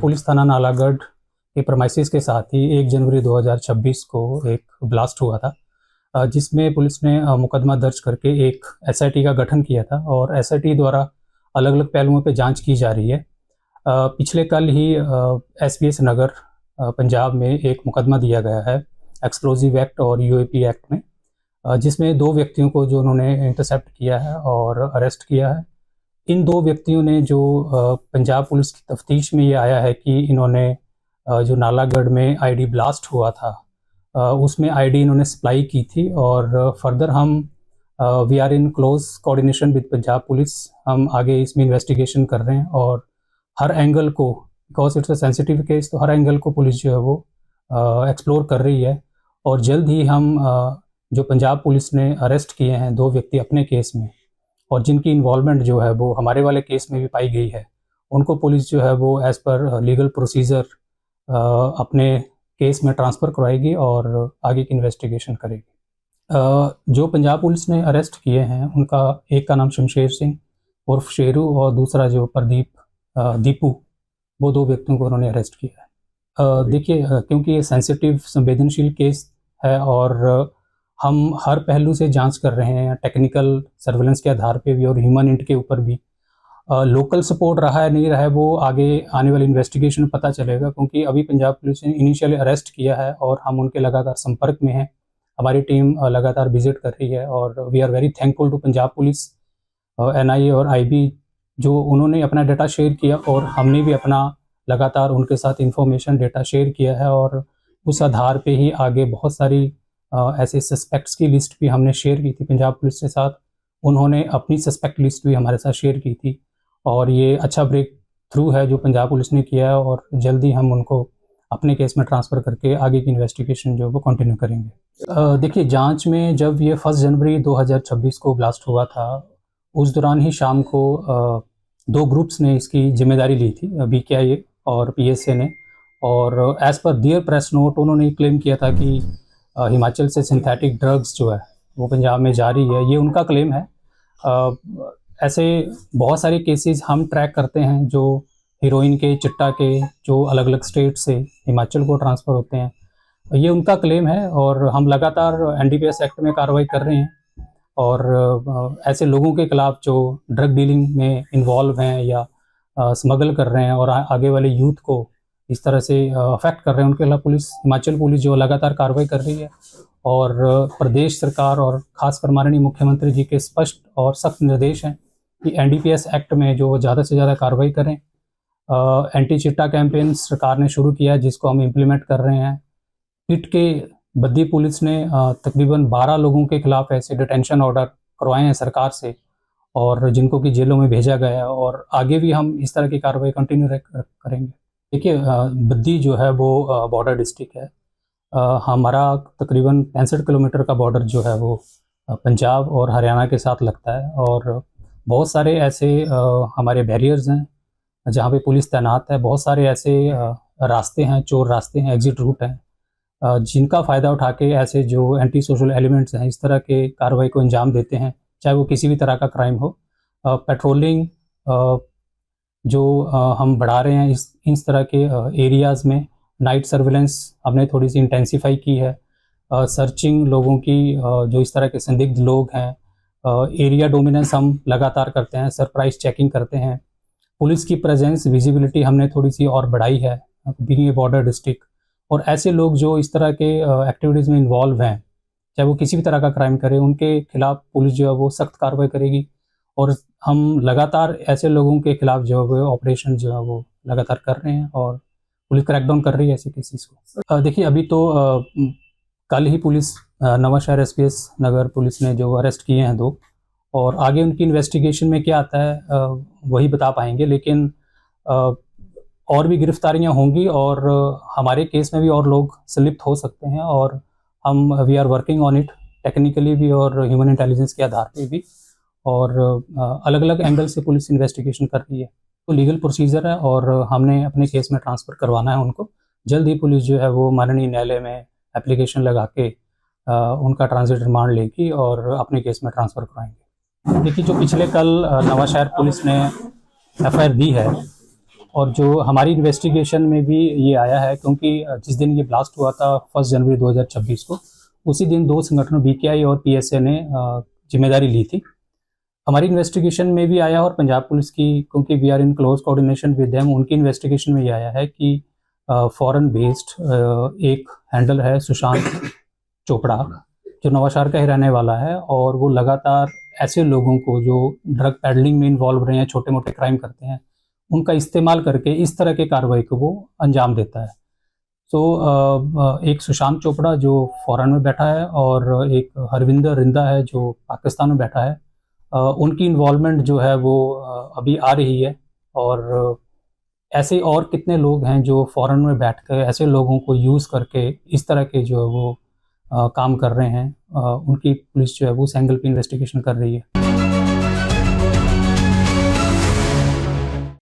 Police थाना नालागढ़ के premises के साथ ही 1 जनवरी 2026 को एक ब्लास्ट हुआ था, जिसमें पुलिस ने मुकदमा दर्ज करके एक एसआईटी का गठन किया था और एसआईटी द्वारा अलग अलग पहलुओं पर जांच की जा रही है। पिछले कल ही एसबीएस नगर पंजाब में एक मुकदमा दिया गया है एक्सप्लोजिव एक्ट और यूएपी एक्ट में, जिसमें 2 व्यक्तियों को जो उन्होंने इंटरसेप्ट किया है और अरेस्ट किया है। इन 2 व्यक्तियों ने जो पंजाब पुलिस की तफ्तीश में ये आया है कि इन्होंने जो नालागढ़ में आईडी ब्लास्ट हुआ था उसमें आईडी इन्होंने सप्लाई की थी और फर्दर हम we are in close coordination with Punjab police. हम आगे इसमें इन्वेस्टिगेशन कर रहे हैं और हर एंगल को, because it's a sensitive case, तो हर एंगल को पुलिस जो है वो एक्सप्लोर कर रही है और जल्द ही हम जो पंजाब पुलिस ने अरेस्ट किए हैं 2 व्यक्ति अपने केस में और जिनकी इन्वॉल्वमेंट जो है वो हमारे वाले केस में भी पाई गई है, उनको पुलिस जो है वो एज़ पर लीगल प्रोसीजर अपने केस में ट्रांसफ़र करवाएगी और आगे की इन्वेस्टिगेशन करेगी। जो पंजाब पुलिस ने अरेस्ट किए हैं उनका एक का नाम शमशेर सिंह उर्फ शेरू और दूसरा जो दीपू, वो 2 व्यक्तियों को उन्होंने अरेस्ट किया है। देखिए, क्योंकि ये सेंसिटिव संवेदनशील केस है और हम हर पहलू से जांच कर रहे हैं, टेक्निकल सर्वेलेंस के आधार पे भी और ह्यूमन इंट के ऊपर भी। लोकल सपोर्ट रहा है नहीं रहा है वो आगे आने वाली इन्वेस्टिगेशन में पता चलेगा, क्योंकि अभी पंजाब पुलिस ने इनिशियली अरेस्ट किया है और हम उनके लगातार संपर्क में हैं। हमारी टीम लगातार विजिट कर रही है और we are very thankful to Punjab police, NIA और आईबी, जो उन्होंने अपना डाटा शेयर किया और हमने भी अपना लगातार उनके साथ इंफॉर्मेशन डाटा शेयर किया है और उस आधार पे ही आगे बहुत सारी ऐसे सस्पेक्ट्स की लिस्ट भी हमने शेयर की थी पंजाब पुलिस के साथ। उन्होंने अपनी सस्पेक्ट लिस्ट भी हमारे साथ शेयर की थी और ये अच्छा ब्रेक थ्रू है जो पंजाब पुलिस ने किया है और जल्दी हम उनको अपने केस में ट्रांसफ़र करके आगे की इन्वेस्टिगेशन जो वो कंटिन्यू करेंगे। देखिए, जांच में जब ये 1 जनवरी 2026 को ब्लास्ट हुआ था, उस दौरान ही शाम को 2 ग्रुप्स ने इसकी जिम्मेदारी ली थी, बीकेआईए और पीएसए ने, और एज़ पर दियर प्रेस नोट उन्होंने क्लेम किया था कि हिमाचल से सिंथेटिक ड्रग्स जो है वो पंजाब में जारी है। ये उनका क्लेम है। ऐसे बहुत सारे केसेस हम ट्रैक करते हैं जो हीरोइन के, चिट्टा के, जो अलग अलग स्टेट से हिमाचल को ट्रांसफ़र होते हैं। ये उनका क्लेम है और हम लगातार एनडीपीएस एक्ट में कार्रवाई कर रहे हैं और ऐसे लोगों के खिलाफ जो ड्रग डीलिंग में इन्वॉल्व हैं या स्मगल कर रहे हैं और आगे वाले यूथ को इस तरह से अफेक्ट कर रहे हैं, उनके खिलाफ हिमाचल पुलिस जो लगातार कार्रवाई कर रही है और प्रदेश सरकार और खासकर माननीय मुख्यमंत्री जी के स्पष्ट और सख्त निर्देश हैं कि एनडीपीएस एक्ट में जो ज़्यादा से ज़्यादा कार्रवाई करें। एंटी चिट्टा कैंपेन सरकार ने शुरू किया है जिसको हम इम्प्लीमेंट कर रहे हैं। पिट के बद्दी पुलिस ने तकरीबन 12 लोगों के खिलाफ ऐसे डिटेंशन ऑर्डर करवाए हैं सरकार से और जिनको कि जेलों में भेजा गया है और आगे भी हम इस तरह की कार्रवाई कंटिन्यू करेंगे। देखिए, बद्दी जो है वो बॉर्डर डिस्ट्रिक्ट है। हमारा तकरीबन 65 किलोमीटर का बॉर्डर जो है वो पंजाब और हरियाणा के साथ लगता है और बहुत सारे ऐसे हमारे बैरियर्स हैं जहाँ पे पुलिस तैनात है। बहुत सारे ऐसे रास्ते हैं, चोर रास्ते हैं, एग्जिट रूट हैं, जिनका फ़ायदा उठा के ऐसे जो एंटी सोशल एलिमेंट्स हैं इस तरह के कार्रवाई को अंजाम देते हैं, चाहे वो किसी भी तरह का क्राइम हो। पेट्रोलिंग जो हम बढ़ा रहे हैं इस तरह के एरियाज़ में, नाइट सर्विलेंस हमने थोड़ी सी इंटेंसिफाई की है। सर्चिंग लोगों की, जो इस तरह के संदिग्ध लोग हैं, एरिया डोमिनेंस हम लगातार करते हैं, सरप्राइज चेकिंग करते हैं। पुलिस की प्रेजेंस, विजिबिलिटी हमने थोड़ी सी और बढ़ाई है बीइंग ए बॉर्डर डिस्ट्रिक्ट। और ऐसे लोग जो इस तरह के एक्टिविटीज़ में इन्वॉल्व हैं, चाहे वो किसी भी तरह का क्राइम करें, उनके खिलाफ पुलिस जो है वो सख्त कार्रवाई करेगी और हम लगातार ऐसे लोगों के खिलाफ जो है वो ऑपरेशन जो है वो लगातार कर रहे हैं और पुलिस क्रैकडाउन कर रही है ऐसे केसेस को। देखिए, अभी तो कल ही पुलिस नवांशहर एसपीएस नगर पुलिस ने जो अरेस्ट किए हैं 2, और आगे उनकी इन्वेस्टिगेशन में क्या आता है वही बता पाएंगे, लेकिन और भी गिरफ्तारियां होंगी और हमारे केस में भी और लोग संलिप्त हो सकते हैं और हम we are working on it technically भी और ह्यूमन इंटेलिजेंस के आधार पे भी, और अलग अलग एंगल से पुलिस इन्वेस्टिगेशन कर रही है। तो लीगल प्रोसीजर है और हमने अपने केस में ट्रांसफ़र करवाना है उनको। जल्द ही पुलिस जो है वो माननीय न्यायालय में एप्लीकेशन लगा के उनका ट्रांजिट रिमांड लेगी और अपने केस में ट्रांसफ़र कराएंगे। देखिए, जो पिछले कल नवांशहर पुलिस ने एफआईआर दी है और जो हमारी इन्वेस्टिगेशन में भी ये आया है, क्योंकि जिस दिन ये ब्लास्ट हुआ था 1 जनवरी 2026 को, उसी दिन दो संगठनों बीकेआई और पीएसए ने जिम्मेदारी ली थी। हमारी इन्वेस्टिगेशन में भी आया और पंजाब पुलिस की, क्योंकि we are in close coordination with them, उनकी इन्वेस्टिगेशन में ये आया है कि फॉरेन बेस्ड एक हैंडल है सुशांत चोपड़ा, जो नवाशहर का ही रहने वाला है, और वो लगातार ऐसे लोगों को जो ड्रग पैडलिंग में इन्वॉल्व रहे हैं, छोटे मोटे क्राइम करते हैं, उनका इस्तेमाल करके इस तरह के कार्रवाई को वो अंजाम देता है। तो एक सुशांत चोपड़ा जो फॉरेन में बैठा है और एक हरविंदर रिंदा है जो पाकिस्तान में बैठा है, उनकी इन्वॉल्वमेंट जो है वो अभी आ रही है। और ऐसे और कितने लोग हैं जो फॉरेन में बैठ कर ऐसे लोगों को यूज़ करके इस तरह के जो है वो काम कर रहे हैं, उनकी पुलिस जो है वो उस एंगल पे इन्वेस्टिगेशन कर रही है।